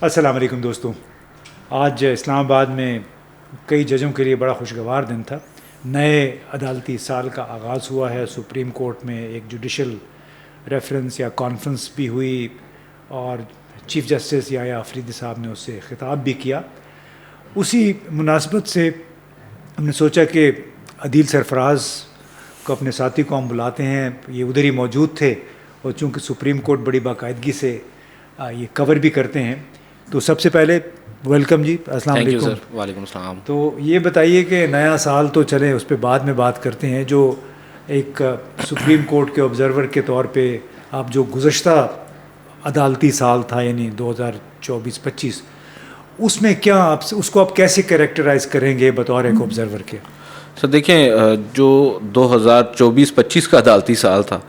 अस्सलाम वालेकुम दोस्तों। आज इस्लामाबाद में कई जजों के लिए बड़ा खुशगवार दिन था। नए अदालती साल का आगाज़ हुआ है। सुप्रीम कोर्ट में एक जुडिशल रेफरेंस या कॉन्फ्रेंस भी हुई और चीफ़ जस्टिस याया अफरीदी साहब ने उससे ख़िताब भी किया। उसी मुनासबत से हमने सोचा कि अदील सरफराज को अपने साथी को हम बुलाते हैं। ये उधर ही मौजूद थे और चूँकि सुप्रीम कोर्ट बड़ी बाकायदगी से ये कवर भी करते हैं, तो सबसे पहले वेलकम जी। अस्सलाम वालेकुम। सर वालेकुम सलाम। तो ये बताइए कि नया साल तो चले, उस पर बाद में बात करते हैं। जो एक सुप्रीम कोर्ट के ऑब्ज़र्वर के तौर पे आप जो गुज़श्ता अदालती साल था यानी 2024-25, उसमें क्या आप उसको आप कैसे कैरेक्टराइज़ करेंगे बतौर एक ऑब्ज़र्वर के? सर देखें, जो 2024-25 का अदालती साल था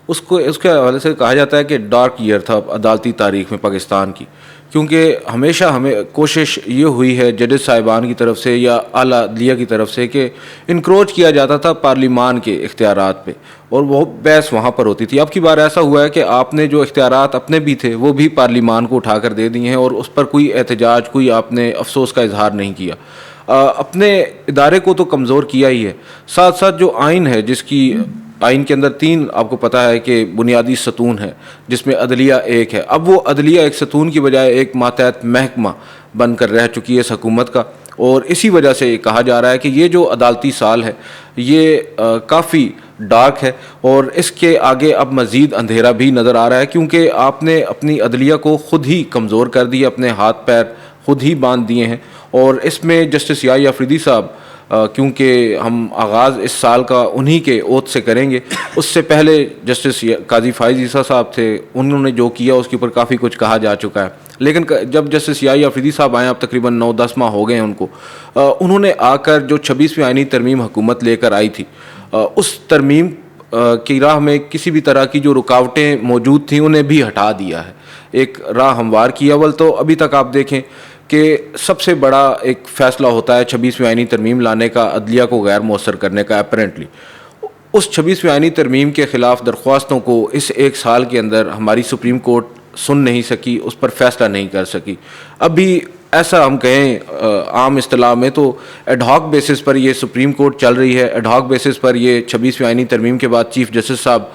उसको उसके हवाले से कहा जाता है कि डार्क ईयर था अदालती तारीख में पाकिस्तान की, क्योंकि हमेशा हमें कोशिश ये हुई है जजेस साहिबान की तरफ से या आला अदलिया की तरफ से कि इनक्रोच किया जाता था पार्लिमान के इख्तियारात पे, और वो बहस वहाँ पर होती थी। अब की बार ऐसा हुआ है कि आपने जो इख्तियारात अपने भी थे वो भी पार्लिमान को उठा कर दे दिए हैं और उस पर कोई एहतजाज, कोई आपने अफसोस का इजहार नहीं किया। अपने इदारे को तो कमज़ोर किया ही है, साथ साथ जो आइन है, जिसकी आइन के अंदर 3 आपको पता है कि बुनियादी सतून है, जिसमें अदलिया एक है। अब वो अदलिया एक सतून की बजाय एक मातहत महकमा बनकर रह चुकी है इस हुकूमत का, और इसी वजह से कहा जा रहा है कि ये जो अदालती साल है ये काफ़ी डार्क है और इसके आगे अब मज़ीद अंधेरा भी नज़र आ रहा है, क्योंकि आपने अपनी अदलिया को ख़ुद ही कमज़ोर कर दिया, अपने हाथ पैर खुद ही बांध दिए हैं। और इसमें जस्टिस याया अफरीदी साहब, क्योंकि हम आगाज़ इस साल का उन्हीं के ओथ से करेंगे, उससे पहले जस्टिस काजी फ़ाइज़ ईसा साहब थे, उन्होंने जो किया उसके ऊपर काफ़ी कुछ कहा जा चुका है। लेकिन जब जस्टिस याया अफरीदी साहब आए, अब तकरीबन 9-10 माह हो गए हैं उनको, उन्होंने आकर जो 26वीं आइनी तरमीम हुकूमत लेकर आई थी, उस तरमीम की राह में किसी भी तरह की जो रुकावटें मौजूद थीं उन्हें भी हटा दिया है, एक राह हमवार किया। अव्वल तो अभी तक आप देखें कि सबसे बड़ा एक फ़ैसला होता है 26वीं आइनी तरमीम लाने का, अदलिया को गैर मौसर करने का। अपेरेंटली उस 26वीं आइनी तरमीम के ख़िलाफ़ दरख्वास्तों को इस एक साल के अंदर हमारी सुप्रीम कोर्ट सुन नहीं सकी, उस पर फ़ैसला नहीं कर सकी। अभी ऐसा हम कहें आम इस्तिलाह में तो एडहॉक बेसिस पर ये सुप्रीम कोर्ट चल रही है, एडहॉक बेसिस पर ये 26वीं आइनी तरमीम के बाद चीफ़ जस्टिस साहब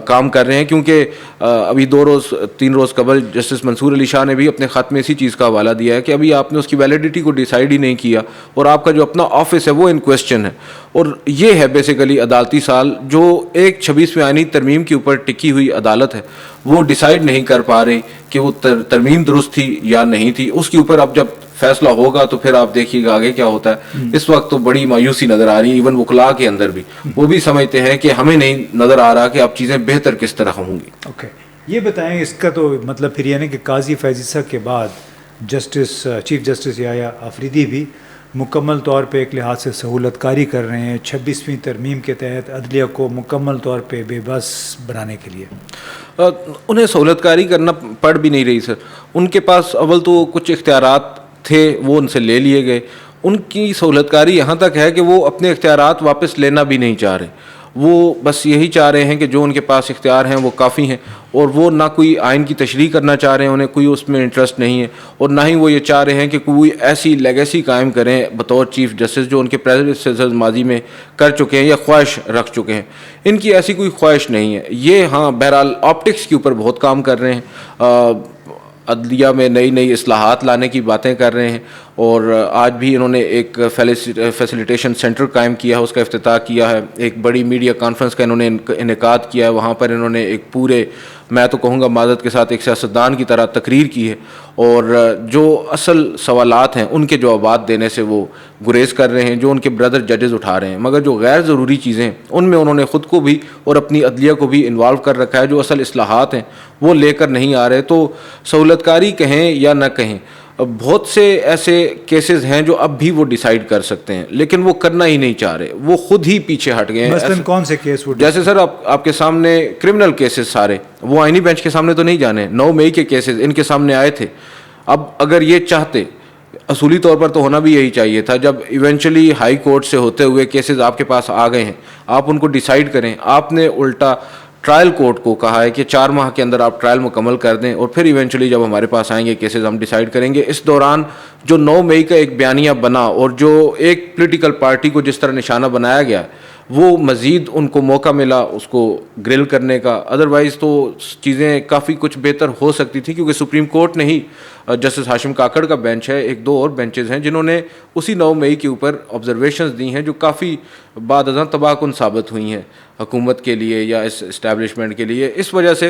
काम कर रहे हैं, क्योंकि अभी 2-3 रोज़ कबल जस्टिस मंसूर अली शाह ने भी अपने ख़त में इसी चीज़ का हवाला दिया है कि अभी आपने उसकी वैलिडिटी को डिसाइड ही नहीं किया और आपका जो अपना ऑफिस है वो इन क्वेश्चन है। और ये है बेसिकली अदालती साल, जो एक 26वीं आइनी तरमीम के ऊपर टिकी हुई अदालत है वो डिसाइड नहीं कर पा रही कि वो तरमीम दुरुस्त थी या नहीं थी। उसके ऊपर अब जब फैसला होगा तो फिर आप देखिएगा आगे क्या होता है। इस वक्त तो बड़ी मायूसी नज़र आ रही है, इवन वकला के अंदर भी वो भी समझते हैं कि हमें नहीं नज़र आ रहा कि अब चीज़ें बेहतर किस तरह होंगी। ओके, ये बताएं, इसका तो मतलब फिर यानी कि काजी फ़ाइज़ ईसा के बाद चीफ़ जस्टिस याया अफरीदी भी मुकम्मल तौर पे एक लिहाज से सहूलतकारी कर रहे हैं 26वीं तरमीम के तहत अदलिया को मुकम्मल तौर पे बेबस बनाने के लिए। उन्हें सहूलतकारी करना पड़ भी नहीं रही सर। उनके पास अव्वल तो कुछ इख्तियारात थे वो उनसे ले लिए गए। उनकी सहूलतकारी यहाँ तक है कि वो अपने इख्तियारात वापस लेना भी नहीं चाह रहे। वो बस यही चाह रहे हैं कि जो उनके पास इख्तियार हैं वो काफ़ी हैं, और वो ना कोई आइन की तशरीह करना चाह रहे हैं, उन्हें कोई उसमें इंटरेस्ट नहीं है, और ना ही वो ये चाह रहे हैं कि कोई ऐसी लेगेसी कायम करें बतौर चीफ़ जस्टिस जो उनके प्रेडेसेसर्स माजी में कर चुके हैं या ख्वाहिश रख चुके हैं। इनकी ऐसी कोई ख्वाहिश नहीं है। ये हाँ, बहरहाल ऑप्टिक्स के ऊपर बहुत काम कर रहे हैं, अदलिया में नई नई इस्लाहात लाने की बातें कर रहे हैं, और आज भी इन्होंने एक फैसिलिटेशन सेंटर कायम किया है, उसका इफ्तिताह किया है। एक बड़ी मीडिया कॉन्फ्रेंस का इन्होंने इनेकाद किया है, वहाँ पर इन्होंने एक पूरे, मैं तो कहूँगा मादत के साथ, एक सियासतदान की तरह तकरीर की है, और जो असल सवालात हैं उनके जवाबात देने से वो गुरेज कर रहे हैं, जो उनके ब्रदर जजेस उठा रहे हैं। मगर जो गैर ज़रूरी चीज़ें उनमें उन्होंने ख़ुद को भी और अपनी अदलिया को भी इन्वॉल्व कर रखा है, जो असल इस्लाहात हैं वो लेकर नहीं आ रहे। तो सहूलतकारी कहें या न कहें, बहुत से ऐसे केसेस हैं जो अब भी वो डिसाइड कर सकते हैं, लेकिन वो करना ही नहीं चाह रहे, वो खुद ही पीछे हट गए हैं। मसलन कौन से केस? जैसे सर आपके सामने क्रिमिनल केसेस सारे वो आईनी बेंच के सामने तो नहीं जाने। 9 मई के केसेस इनके सामने आए थे। अब अगर ये चाहते, असूली तौर पर तो होना भी यही चाहिए था, जब इवेंचुअली हाई कोर्ट से होते हुए केसेस आपके पास आ गए हैं, आप उनको डिसाइड करें। आपने उल्टा ट्रायल कोर्ट को कहा है कि 4 माह के अंदर आप ट्रायल मुकम्मल कर दें और फिर इवेंचुअली जब हमारे पास आएंगे केसेस हम डिसाइड करेंगे। इस दौरान जो 9 मई का एक बयानिया बना और जो एक पॉलिटिकल पार्टी को जिस तरह निशाना बनाया गया, वो मज़ीद उनको मौका मिला उसको ग्रिल करने का। अदरवाइज़ तो चीज़ें काफ़ी कुछ बेहतर हो सकती थी, क्योंकि सुप्रीम कोर्ट ने ही जस्टिस हाशिम काकड़ का बेंच है, एक दो और बेंचेस हैं जिन्होंने उसी 9 मई के ऊपर ऑब्जर्वेशंस दी हैं जो काफ़ी बाद अज़ां तबाहकुन साबित हुई हैं हुकूमत के लिए या इस इस्टेब्लिशमेंट के लिए। इस वजह से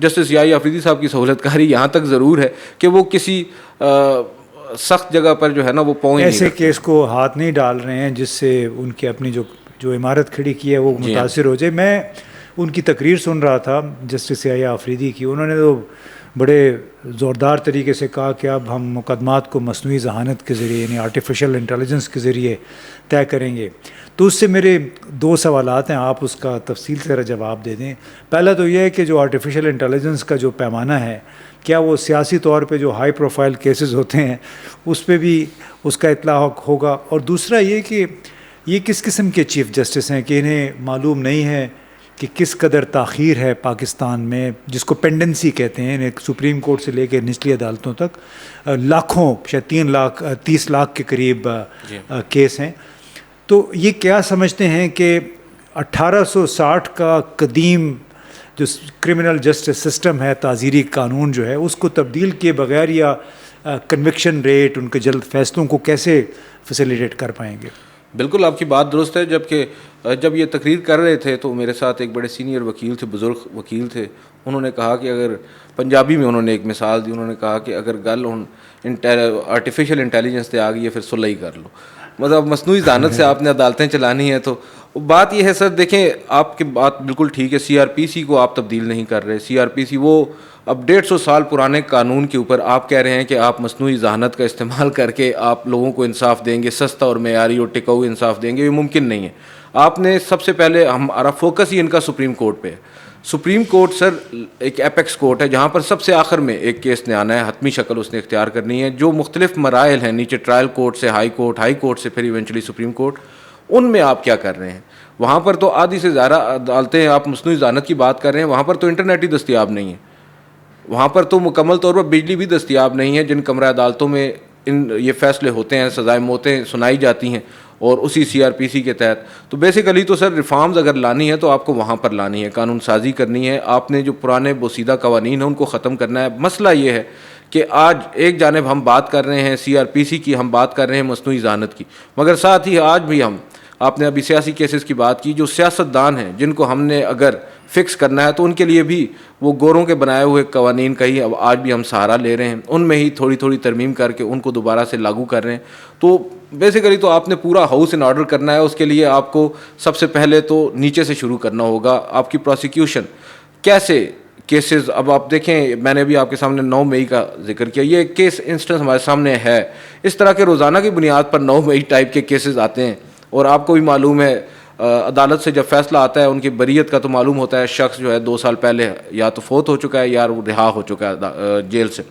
जस्टिस याहिया अफरीदी साहब की सहूलतकारी यहाँ तक ज़रूर है कि वो किसी सख्त जगह पर जो है ना वो पहुँच ऐसे केस को हाथ नहीं डाल रहे हैं जिससे उनकी अपनी जो इमारत खड़ी की है वो मुतासिर हो जाए। मैं उनकी तकरीर सुन रहा था जस्टिस याहिया अफरीदी की, उन्होंने तो बड़े ज़ोरदार तरीके से कहा कि अब हम मुकदमात को मसनूई ज़हानत के ज़रिए यानी आर्टिफिशियल इंटेलिजेंस के ज़रिए तय करेंगे। तो उससे मेरे 2 सवालात हैं, आप उसका तफसील से जवाब दे दें। पहला तो यह है कि जो आर्टिफिशियल इंटेलिजेंस का जो पैमाना है, क्या वो सियासी तौर पे जो हाई प्रोफाइल केसेस होते हैं उस पर भी उसका इत्लाक होगा? और दूसरा ये कि ये किस किस्म के चीफ़ जस्टिस हैं कि इन्हें मालूम नहीं है कि किस कदर ताख़ीर है पाकिस्तान में, जिसको पेंडेंसी कहते हैं, एक सुप्रीम कोर्ट से लेकर निचली अदालतों तक लाखों, शायद 30 लाख के करीब केस हैं। तो ये क्या समझते हैं कि 1860 का कदीम जो क्रिमिनल जस्टिस सिस्टम है, ताज़ीरी कानून जो है, उसको तब्दील किए बगैर या कन्विक्शन रेट, उनके जल्द फैसलों को कैसे फैसिलिटेट कर पाएंगे? बिल्कुल आपकी बात दुरुस्त है। जबकि जब ये तकरीर कर रहे थे तो मेरे साथ एक बड़े सीनियर वकील थे, बुज़ुर्ग वकील थे, उन्होंने कहा कि अगर पंजाबी में उन्होंने एक मिसाल दी, उन्होंने कहा कि अगर गल आर्टिफिशियल इंटेलिजेंस से आ गई है फिर सुलह ही कर लो। मतलब मसनूई ज़हानत से आपने अदालतें चलानी है। तो बात यह है सर, देखें आपकी बात बिल्कुल ठीक है, CRPC को आप तब्दील नहीं कर रहे। CRPC वो अब 150 साल पुराने कानून के ऊपर आप कह रहे हैं कि आप मसनूई ज़हानत का इस्तेमाल करके आप लोगों को इंसाफ देंगे, सस्ता और मेयारी और टिकाऊ इंसाफ देंगे, ये मुमकिन नहीं है। आपने सबसे पहले हमारा फोकस ही इनका सुप्रीम कोर्ट पे है। सुप्रीम कोर्ट सर एक एपेक्स कोर्ट है जहाँ पर सबसे आखिर में एक केस ने आना है, हतमी शक्ल उसने इख्तियार करनी है। जो मुख्तलिफ मराइल हैं नीचे, ट्रायल कोर्ट से हाई कोर्ट से फिर इवेंचुअली सुप्रीम कोर्ट, उनमें आप क्या कर रहे हैं? वहाँ पर तो आधी से ज़्यादा अदालतें, आप मसनूई ज़हानत की बात कर रहे हैं, वहाँ पर तो इंटरनेट ही दस्तियाब नहीं है, वहाँ पर तो मुकम्मल तौर पर बिजली भी दस्तियाब नहीं है। जिन कमरा अदालतों में ये फ़ैसले होते हैं, सज़ाए मौतें सुनाई जाती हैं और उसी CRPC के तहत। तो बेसिकली तो सर रिफॉर्म्स अगर लानी है तो आपको वहाँ पर लानी है, कानून साजी करनी है, आपने जो पुराने बोसीदा कवानीन हैं उनको ख़त्म करना है। मसला ये है कि आज एक जानिब हम बात कर रहे हैं CRPC की, हम बात कर रहे हैं मसनूई ज़हानत की, मगर साथ ही आज भी हम, आपने अभी सियासी केसेस की बात की, जो सियासतदान हैं जिनको हमने अगर फ़िक्स करना है तो उनके लिए भी वो गोरों के बनाए हुए कवानीन का ही अब आज भी हम सहारा ले रहे हैं, उनमें ही थोड़ी थोड़ी तरमीम करके उनको दोबारा से लागू कर रहे हैं। तो बेसिकली तो आपने पूरा हाउस इन ऑर्डर करना है। उसके लिए आपको सबसे पहले तो नीचे से शुरू करना होगा। आपकी प्रोसिक्यूशन कैसे केसेस, अब आप देखें, मैंने भी आपके सामने 9 मई का जिक्र किया, ये केस इंस्टेंस हमारे सामने है। इस तरह के रोज़ाना की बुनियाद पर 9 मई टाइप के केसेस आते हैं और आपको भी मालूम है अदालत से जब फैसला आता है उनकी बरीयत का, तो मालूम होता है शख्स जो है 2 साल पहले या तो फोत हो चुका है या वो रिहा हो चुका है जेल से।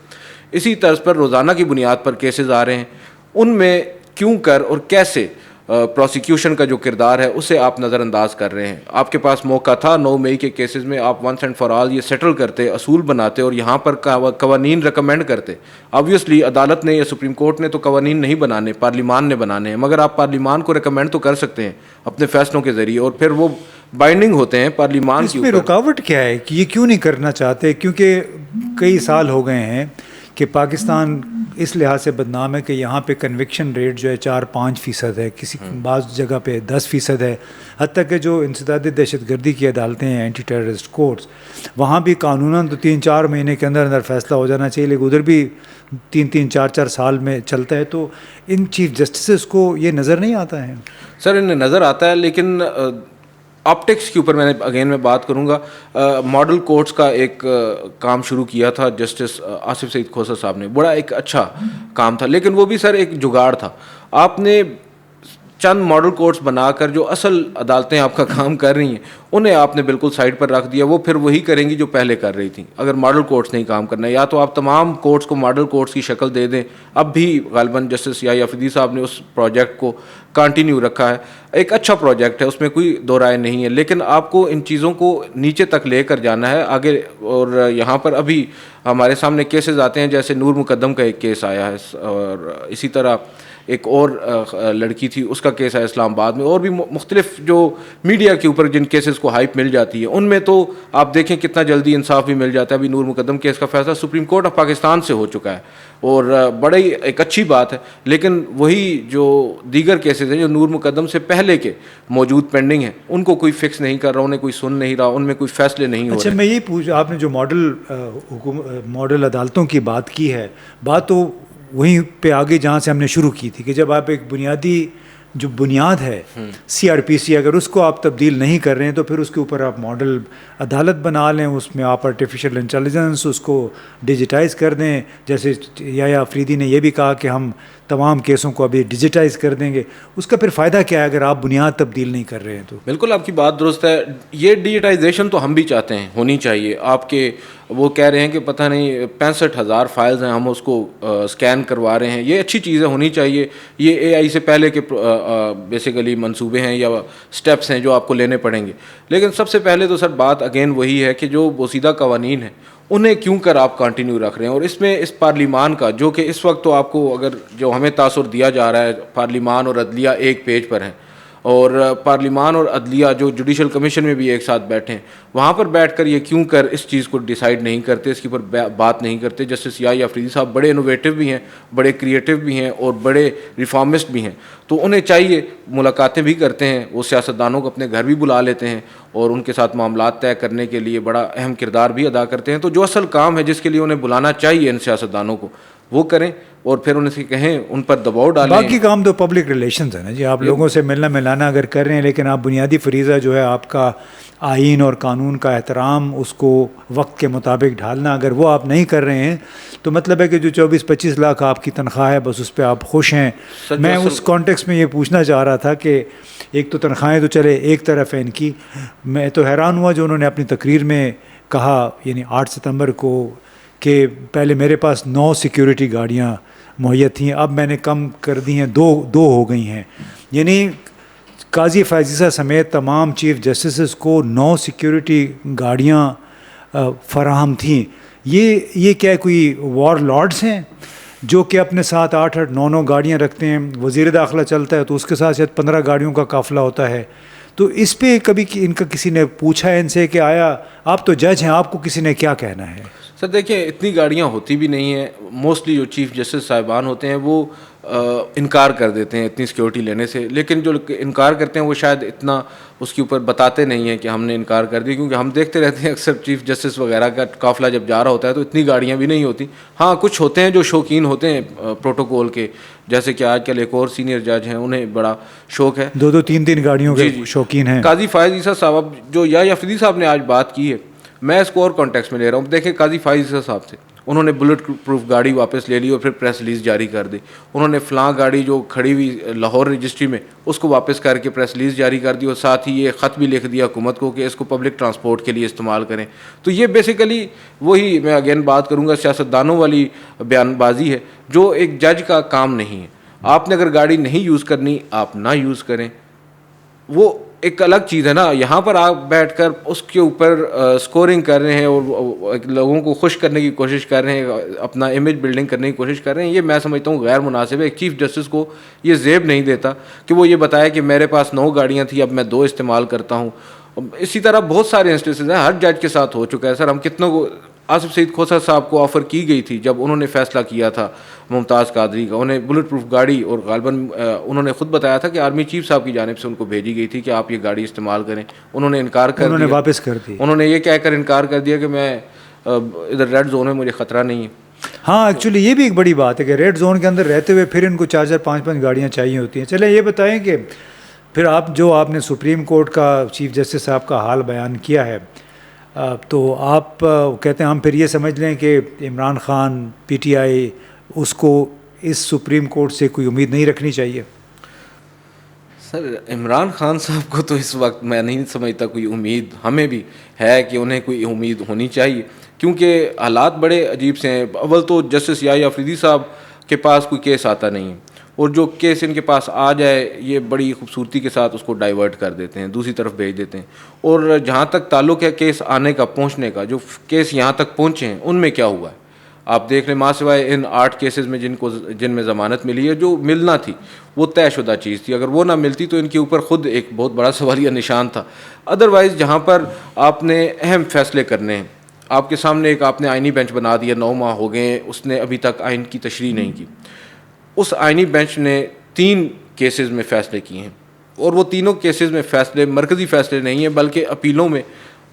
इसी तर्ज पर रोज़ाना की बुनियाद पर केसेस आ रहे हैं। उनमें क्यों कर और कैसे प्रोसिक्यूशन का जो किरदार है उसे आप नज़रअंदाज कर रहे हैं। आपके पास मौका था 9 मई के केसेस में आप वंस एंड फॉर ऑल ये सेटल करते, असूल बनाते और यहाँ पर कवानीन रिकमेंड करते। ऑब्वियसली अदालत ने या सुप्रीम कोर्ट ने तो कवानीन नहीं बनाने, पार्लिमान ने बनाने हैं, मगर आप पार्लिमान को रिकमेंड तो कर सकते हैं अपने फैसलों के ज़रिए और फिर वो बाइंडिंग होते हैं पार्लिमान की। इसमें रुकावट क्या है कि ये क्यों नहीं करना चाहते? क्योंकि कई साल हो गए हैं कि पाकिस्तान इस लिहाज से बदनाम है कि यहाँ पे कन्विक्शन रेट जो है 4-5% है, किसी बाज़ जगह पे 10% है। हत्ता कि जो इंसदाद दहशतगर्दी की अदालतें हैं, एंटी टेररिस्ट कोर्ट्स, वहाँ भी कानूनन तो 3-4 महीने के अंदर अंदर फैसला हो जाना चाहिए, लेकिन उधर भी 3-3, 4-4 साल में चलता है। तो इन चीफ जस्टिस को ये नज़र नहीं आता है? सर इन्हें नज़र आता है, लेकिन ऑप्टिक्स के ऊपर मैं बात करूंगा। मॉडल कोर्ट्स का एक काम शुरू किया था जस्टिस आसिफ सईद खोसर साहब ने, बड़ा एक अच्छा काम था, लेकिन वो भी सर एक जुगाड़ था। आपने चंद मॉडल कोर्ट्स बनाकर जो असल अदालतें आपका काम कर रही हैं उन्हें आपने बिल्कुल साइड पर रख दिया, वो फिर वही करेंगी जो पहले कर रही थी। अगर मॉडल कोर्ट्स नहीं काम करना है, या तो आप तमाम कोर्ट्स को मॉडल कोर्ट्स की शक्ल दे दें। अब भी गालिबन जस्टिस याही अफरीदी साहब ने उस प्रोजेक्ट को कंटिन्यू रखा है, एक अच्छा प्रोजेक्ट है, उसमें कोई दो राय नहीं है, लेकिन आपको इन चीज़ों को नीचे तक लेकर जाना है आगे। और यहाँ पर अभी हमारे सामने केसेस आते हैं, जैसे नूर मुकद्दम का एक केस आया है, और इसी तरह एक और लड़की थी, उसका केस है इस्लामाबाद में, और भी मुख्तलिफ जो मीडिया के ऊपर जिन केसेस को हाइप मिल जाती है, उनमें तो आप देखें कितना जल्दी इंसाफ भी मिल जाता है। अभी नूर मुकद्दम केस का फैसला सुप्रीम कोर्ट ऑफ पाकिस्तान से हो चुका है, और बड़ी एक अच्छी बात है। लेकिन वही जो दीगर केसेस हैं जो नूर मुकद्दम से पहले के मौजूद पेंडिंग हैं, उनको कोई फिक्स नहीं कर रहा, उन्हें कोई सुन नहीं रहा, उनमें कोई फैसले नहीं हो रहे। अच्छा, मैं यही पूछ, आपने जो मॉडल अदालतों की बात की है, बात तो वहीं पे आगे जहाँ से हमने शुरू की थी कि जब आप एक बुनियादी जो बुनियाद है CRPC, अगर उसको आप तब्दील नहीं कर रहे हैं तो फिर उसके ऊपर आप मॉडल अदालत बना लें, उसमें आप आर्टिफिशियल इंटेलिजेंस उसको डिजिटाइज़ कर दें। जैसे याही अफरीदी ने यह भी कहा कि हम तमाम केसों को अभी डिजिटाइज़ कर देंगे, उसका फिर फ़ायदा क्या है अगर आप बुनियाद तब्दील नहीं कर रहे हैं तो? बिल्कुल आपकी बात दुरुस्त है, ये डिजिटाइजेशन तो हम भी चाहते हैं होनी चाहिए। आपके वो कह रहे हैं कि पता नहीं 65,000 फाइल्स हैं, हम उसको स्कैन करवा रहे हैं, ये अच्छी चीज़ें होनी चाहिए। ये AI से पहले के बेसिकली मंसूबे हैं या स्टेप्स हैं जो आपको लेने पड़ेंगे। लेकिन सबसे पहले तो सर बात अगेन वही है कि जो बोसीदा कवानीन है उन्हें क्यों कर आप कंटिन्यू रख रहे हैं। और इसमें इस पार्लिमान का, जो कि इस वक्त तो आपको अगर जो हमें तासुर दिया जा रहा है, पार्लिमान और अदलिया एक पेज पर हैं, और पार्लिमान और अदलिया जो जुडिशल कमीशन में भी एक साथ बैठे हैं, वहाँ पर बैठकर ये क्यों कर इस चीज़ को डिसाइड नहीं करते, इसके ऊपर बात नहीं करते। जस्टिस याही अफरीदी साहब बड़े इनोवेटिव भी हैं, बड़े क्रिएटिव भी हैं और बड़े रिफॉर्मिस्ट भी हैं, तो उन्हें चाहिए, मुलाकातें भी करते हैं, वो सियासतदानों को अपने घर भी बुला लेते हैं और उनके साथ मामलात तय करने के लिए बड़ा अहम किरदार भी अदा करते हैं। तो जो असल काम है जिसके लिए उन्हें बुलाना चाहिए इन सियासतदानों को, वो करें और फिर उनसे कहें, उन पर दबाव डालें। बाकी काम तो पब्लिक रिलेशंस है ना जी, आप लोगों से मिलना मिलाना अगर कर रहे हैं, लेकिन आप बुनियादी फरीज़ा जो है आपका आइन और कानून का एहतराम, उसको वक्त के मुताबिक ढालना, अगर वो आप नहीं कर रहे हैं तो मतलब है कि जो 24-25 लाख आपकी तनख्वाह है बस उस पर आप खुश हैं। मैं उस कॉन्टेक्स्ट में ये पूछना चाह रहा था कि एक तो तनख्वाहें तो चले एक तरफ है इनकी, मैं तो हैरान हुआ जो उन्होंने अपनी तकरीर में कहा, यानी 8 सितंबर को, कि पहले मेरे पास 9 सिक्योरिटी गाड़ियाँ मुहैया थी, अब मैंने कम कर दी हैं, दो हो गई हैं। यानी काजी फायजीसा समेत तमाम चीफ़ जस्टिस को 9 सिक्योरिटी गाड़ियाँ फराहम थीं। ये क्या कोई वॉर लॉर्ड्स हैं जो कि अपने साथ 8-8, 9-9 गाड़ियाँ रखते हैं? वज़ीर दाखिला चलता है तो उसके साथ शायद 15 गाड़ियों का काफ़िला होता है। तो इस पे कभी इनका किसी ने पूछा है इनसे कि आया आप तो जज हैं, आपको किसी ने क्या कहना है? सर देखिए, इतनी गाड़ियाँ होती भी नहीं हैं। मोस्टली जो चीफ़ जस्टिस साहिबान होते हैं वो इनकार कर देते हैं इतनी सिक्योरिटी लेने से, लेकिन जो इनकार करते हैं वो शायद इतना उसके ऊपर बताते नहीं हैं कि हमने इनकार कर दी, क्योंकि हम देखते रहते हैं अक्सर चीफ़ जस्टिस वगैरह का काफ़िला जब जा रहा होता है तो इतनी गाड़ियाँ भी नहीं होती। हाँ, कुछ होते हैं जो शौकीन होते हैं प्रोटोकॉल के, जैसे कि आजकल एक और सीनियर जज हैं, उन्हें बड़ा शौक़ है, 2-2, 3-3 गाड़ियों के शौकीन हैं। काजी फायज़ ईसा साहब, जो याही अफरीदी साहब ने आज बात की है, मैं इसको और कॉन्टेक्स्ट में ले रहा हूँ। देखिए, काजी फायज़ ईसा साहब थे, उन्होंने बुलेट प्रूफ गाड़ी वापस ले ली और फिर प्रेस रिलीज़ जारी कर दी। उन्होंने फ़लाँ गाड़ी जो खड़ी हुई लाहौर रजिस्ट्री में, उसको वापस करके प्रेस रिलीज़ जारी कर दी और साथ ही ये ख़त भी लिख दिया हुकूमत को कि इसको पब्लिक ट्रांसपोर्ट के लिए इस्तेमाल करें। तो ये बेसिकली वही, मैं अगेन बात करूँगा, सियासतदानों वाली बयानबाजी है जो एक जज का काम नहीं है। आपने अगर गाड़ी नहीं यूज़ करनी, आप ना यूज़ करें, वो एक अलग चीज़ है ना। यहाँ पर आप बैठकर उसके ऊपर स्कोरिंग कर रहे हैं और लोगों को खुश करने की कोशिश कर रहे हैं, अपना इमेज बिल्डिंग करने की कोशिश कर रहे हैं, ये मैं समझता हूँ गैर मुनासिब है। एक चीफ़ जस्टिस को ये ज़ेब नहीं देता कि वो ये बताए कि मेरे पास 9 गाड़ियाँ थी, अब मैं 2 इस्तेमाल करता हूँ। इसी तरह बहुत सारे इंस्टेंसेस हैं, हर जज के साथ हो चुका है सर। हम कितनों को, आसिफ सईद खोसा साहब को ऑफ़र की गई थी जब उन्होंने फ़ैसला किया था मुमताज़ कादरी का, उन्हें बुलेट प्रूफ गाड़ी, और गालिबन उन्होंने खुद बताया था कि आर्मी चीफ साहब की जानिब से उनको भेजी गई थी कि आप ये गाड़ी इस्तेमाल करें। उन्होंने इनकार कर दिया, उन्होंने वापस कर दी। उन्होंने ये कहकर इनकार कर दिया कि मैं इधर रेड जोन में, मुझे ख़तरा नहीं है। हाँ, एक्चुअली ये भी एक बड़ी बात है कि रेड जोन के अंदर रहते हुए फिर इनको 4-4, 5-5 गाड़ियाँ चाहिए होती हैं। चले ये बताएं कि फिर आपने सुप्रीम कोर्ट का चीफ जस्टिस साहब का हाल बयान किया है, तो आप कहते हैं हम फिर ये समझ लें कि इमरान खान, PTI, उसको इस सुप्रीम कोर्ट से कोई उम्मीद नहीं रखनी चाहिए? सर इमरान खान साहब को तो इस वक्त मैं नहीं समझता कोई उम्मीद हमें भी है कि उन्हें कोई उम्मीद होनी चाहिए, क्योंकि हालात बड़े अजीब से हैं। अव्वल तो जस्टिस याहिया अफरीदी साहब के पास कोई केस आता नहीं है, और जो केस इनके पास आ जाए ये बड़ी खूबसूरती के साथ उसको डाइवर्ट कर देते हैं, दूसरी तरफ भेज देते हैं। और जहाँ तक ताल्लुक़ है केस आने का, पहुँचने का, जो केस यहाँ तक पहुँचे हैं उनमें क्या हुआ है आप देख लें। माँ सिवाय इन 8 केसेस में जिनमें ज़मानत मिली है, जो मिलना थी वो तयशुदा चीज़ थी, अगर वो ना मिलती तो इनके ऊपर ख़ुद एक बहुत बड़ा सवालिया निशान था। अदरवाइज़ जहाँ पर आपने अहम फ़ैसले करने हैं, आपके सामने एक आपने आइनी बेंच बना दिया, 9 माह हो गए, उसने अभी तक आइन की तशरीह नहीं की। उस आइनी बेंच ने 3 केसेस में फ़ैसले किए हैं, और वो तीनों केसेस में फ़ैसले मरकज़ी फ़ैसले नहीं हैं बल्कि अपीलों में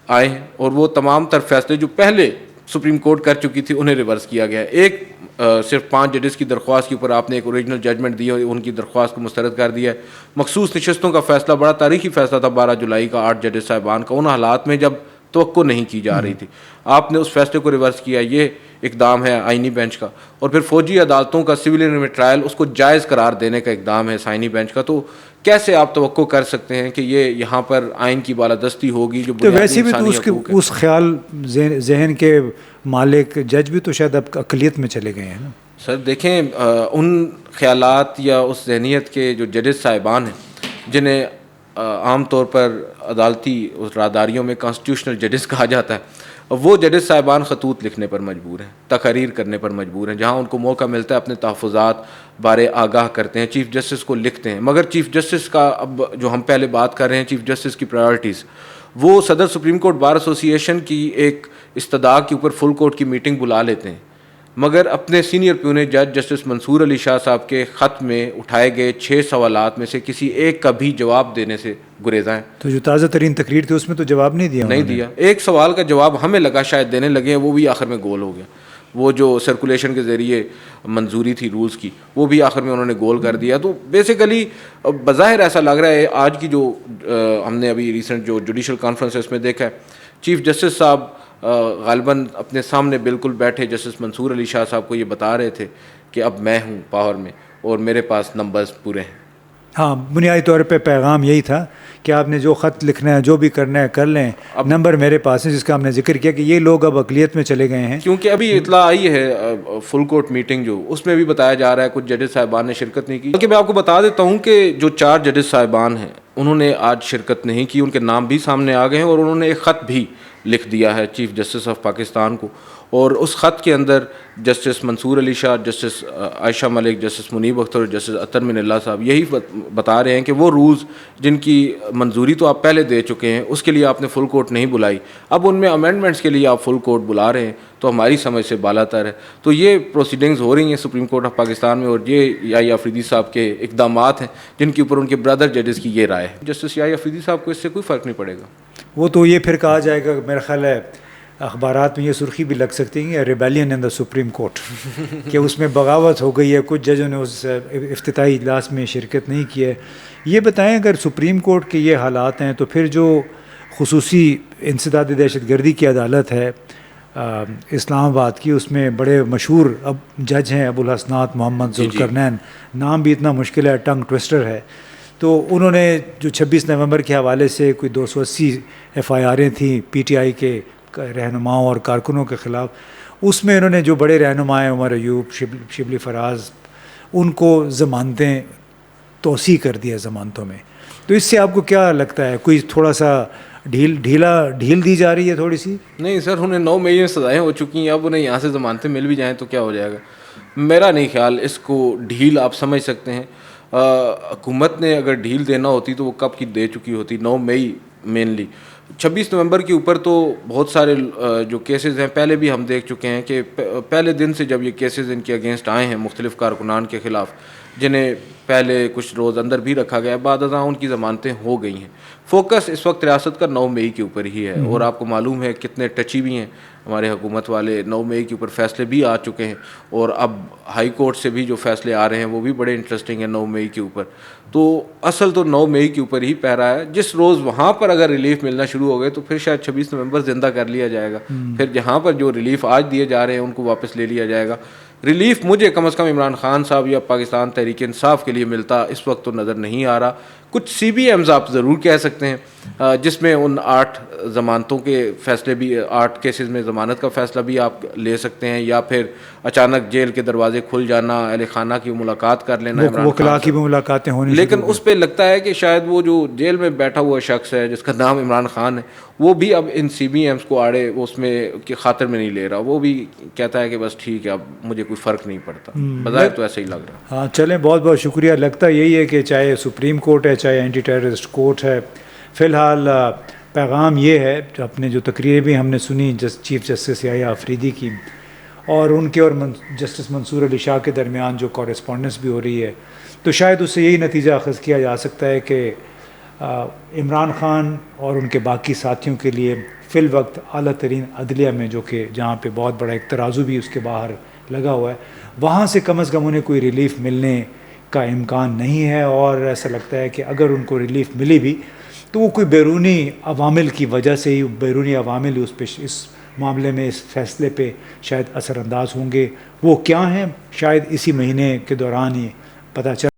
आए हैं, और वो तमाम तर फ़ैसले जो पहले सुप्रीम कोर्ट कर चुकी थी उन्हें रिवर्स किया गया है। एक सिर्फ 5 जजेस की दरख्वास्त के ऊपर आपने एक ओरिजिनल जजमेंट दी और उनकी दरख्वास्त को मुस्तरद कर दिया है। मखसूस नशस्तों का फ़ैसला बड़ा तारीखी फ़ैसला था 12 जुलाई का 8 जजेस साहिबान का, उन हालात में जब तवक्को नहीं की जा रही थी, आपने उस फैसले को रिवर्स किया। ये इकदाम है आइनी बेंच का। और फिर फौजी अदालतों का सिविलियन में ट्रायल, उसको जायज़ करार देने का इकदाम है आइनी बेंच का। तो कैसे आप तवक्को कर सकते हैं कि ये यहाँ पर आइन की बालादस्ती होगी? जो तो वैसे भी तो उस ख्याल जहन के मालिक जज भी तो शायद अब अकलियत में चले गए हैं ना सर। देखें, उन ख्यालात या उस जहनीत के जो जजेस साहिबान हैं, जिन्हें आम तौर पर अदालती रादारियों में कॉन्स्टिट्यूशनल जजेस कहा जाता है, वो जजेस साहिबान खतूत लिखने पर मजबूर हैं, तकरीर करने पर मजबूर हैं। जहाँ उनको मौका मिलता है अपने तहफ़्फ़ुज़ात बारे आगाह करते हैं, चीफ़ जस्टिस को लिखते हैं। मगर चीफ़ जस्टिस का, अब जो हम पहले बात कर रहे हैं चीफ़ जस्टिस की प्रायोरिटीज़, वो सदर सुप्रीम कोर्ट बार एसोसिएशन की एक इस्तदा के ऊपर फुल कोर्ट की मीटिंग बुला लेते हैं, मगर अपने सीनियर प्यूने जज जस्टिस मंसूर अली शाह साहब के ख़त में उठाए गए 6 सवालात में से किसी एक का भी जवाब देने से गुरेज़ा हैं। तो जो ताज़ा तरीन तकरीर थी उसमें तो जवाब नहीं दिया। एक सवाल का जवाब हमें लगा शायद देने लगे हैं, वो भी आखिर में गोल हो गया। वो जो सर्कुलेशन के ज़रिए मंजूरी थी रूल्स की, वो भी आखिर में उन्होंने गोल कर दिया। तो बेसिकली बज़ाहिर ऐसा लग रहा है, आज की जो हमने अभी रिसेंट जो जुडिशल कॉन्फ्रेंस में देखा है, चीफ़ जस्टिस साहब गालिबन अपने सामने बिल्कुल बैठे जस्टिस मंसूर अली शाह साहब को ये बता रहे थे कि अब मैं हूँ पावर में और मेरे पास नंबर्स पूरे हैं। हाँ, बुनियादी तौर पे पैगाम यही था कि आपने जो ख़त लिखना है, जो भी करना है कर लें, अब नंबर मेरे पास है, जिसका हमने जिक्र किया कि ये लोग अब अक़लियत में चले गए हैं। क्योंकि अभी इतला आई है फुल कोर्ट मीटिंग जो, उसमें भी बताया जा रहा है कुछ जजेस साहिबान ने शिरकत नहीं की। बल्कि मैं आपको बता देता हूँ कि जो 4 जजेस साहिबान हैं उन्होंने आज शिरकत नहीं की, उनके नाम भी सामने आ गए हैं, और उन्होंने एक ख़त भी लिख दिया है चीफ़ जस्टिस ऑफ पाकिस्तान को। और उस ख़त के अंदर justice Mansoor Ali Shah, justice Ayesha Malik, justice Munib Akhtar, justice Athar Minallah साहब यही बता रहे हैं कि वो रूल्स जिनकी मंजूरी तो आप पहले दे चुके हैं, उसके लिए आपने फुल कोर्ट नहीं बुलाई, अब उनमें अमेंडमेंट्स के लिए आप फुल कोर्ट बुला रहे हैं, तो हमारी समझ से बालातर है। तो ये प्रोसीडिंग्स हो रही हैं सुप्रीम कोर्ट ऑफ पाकिस्तान में, और ये याहिया अफरीदी साहब के इक़दामात हैं जिनके ऊपर उनके ब्रदर जजेस की ये राय है। जस्टिस याहिया अफरीदी साहब को इससे कोई फ़र्क नहीं पड़ेगा। वो तो ये फिर कहा जाएगा, मेरा ख्याल है अखबारात में ये सुर्खी भी लग सकती है, rebellion in the supreme court कि उसमें बगावत हो गई है, कुछ जजों ने उस इफ्तिताई इजलास में शिरकत नहीं की है। ये बताएं, अगर सुप्रीम कोर्ट के ये हालात हैं तो फिर जो खुसूसी इंसदाद दहशत गर्दी की अदालत है इस्लामाबाद की, उसमें बड़े मशहूर अब जज हैं अबुल हसनात मोहम्मद जुल्करनैन, नाम भी इतना मुश्किल है, टंग ट्विस्टर है। तो उन्होंने जो 26 नवंबर के हवाले से कोई 280 FIR'ें थी PTI के रहनुमाओं और कारकुनों के ख़िलाफ़, उसमें इन्होंने जो बड़े रहनुमा हैं उमर अयूब, शिबली फराज, उनको ज़मानतें तोसी कर दिया ज़मानतों में। तो इससे आपको क्या लगता है, कोई थोड़ा सा ढील दी जा रही है थोड़ी सी? नहीं सर, उन्हें 9 मई में सज़ाएँ हो चुकी हैं, अब उन्हें यहाँ से ज़मानतें मिल भी जाएँ तो क्या हो जाएगा। मेरा नहीं ख्याल इसको ढील आप समझ सकते हैं। हुकूमत ने अगर ढील देना होती तो वो कब की दे चुकी होती। 9 मई मेनली, 26 नवंबर के ऊपर तो बहुत सारे जो केसेस हैं पहले भी हम देख चुके हैं कि पहले दिन से जब ये केसेस इनके अगेंस्ट आए हैं मुख्तलिफ कारकुनान के ख़िलाफ़, जिन्हें पहले कुछ रोज़ अंदर भी रखा गया, बाद उनकी ज़मानतें हो गई हैं। फोकस इस वक्त रियासत का 9 मई के ऊपर ही है, और आपको मालूम है कितने टची भी हैं हमारे हुकूमत वाले। 9 मई के ऊपर फ़ैसले भी आ चुके हैं, और अब हाई कोर्ट से भी जो फ़ैसले आ रहे हैं वो भी बड़े इंटरेस्टिंग हैं 9 मई के ऊपर। तो असल तो 9 मई के ऊपर ही पैरा है। जिस रोज़ वहाँ पर अगर रिलीफ मिलना शुरू हो गए तो फिर शायद 26 नवंबर ज़िंदा कर लिया जाएगा, फिर जहाँ पर जो रिलीफ आज दिए जा रहे हैं उनको वापस ले लिया जाएगा। रिलीफ मुझे कम से कम इमरान खान साहब या पाकिस्तान तहरीक इंसाफ के लिए मिलता इस वक्त तो नज़र नहीं आ रहा। कुछ CBMs आप ज़रूर कह सकते हैं, जिसमें उन 8 ज़मानतों के फ़ैसले भी, 8 केसेस में ज़मानत का फ़ैसला भी आप ले सकते हैं, या फिर अचानक जेल के दरवाजे खुल जाना, अहले खाना की मुलाकात कर लेना इमरान वकला खान की से। भी मुलाकातें होनी लेकिन शुरू हो उस पे लगता है कि शायद वो जो जेल में बैठा हुआ शख्स है जिसका नाम इमरान खान है, वो भी अब इन CBMs को आड़े वो उसमें की खातिर में नहीं ले रहा। वो भी कहता है कि बस ठीक है, अब मुझे कोई फ़र्क नहीं पड़ता। बज़ाहिर तो ऐसे ही लग रहा है। हाँ चलें, बहुत बहुत शुक्रिया। लगता यही है कि चाहे सुप्रीम कोर्ट है, चाहे एंटी टेररिस्ट कोर्ट है, फ़िलहाल पैगाम ये है, जो अपने जो तकरीरें भी हमने सुनी चीफ जस्टिस याह्या अफरीदी की, और उनके और जस्टिस मंसूर अली शाह के दरमियान जो कॉरेस्पॉन्डेंस भी हो रही है, तो शायद उससे यही नतीजा अखज़ किया जा सकता है कि इमरान खान और उनके बाकी साथियों के लिए फ़िल वक्त आला तरीन अदलिया में, जो कि जहाँ पे बहुत बड़ा एक तराजू भी उसके बाहर लगा हुआ है, वहाँ से कम अज़ कम उन्हें कोई रिलीफ़ मिलने का इम्कान नहीं है। और ऐसा लगता है कि अगर उनको रिलीफ़ मिली भी तो वो कोई बैरूनी अवामिल की वजह से ही, बैरूनी अवामिल उस पे, इस मामले में, इस फ़ैसले पे शायद असरअंदाज होंगे। वो क्या हैं, शायद इसी महीने के दौरान ही पता चल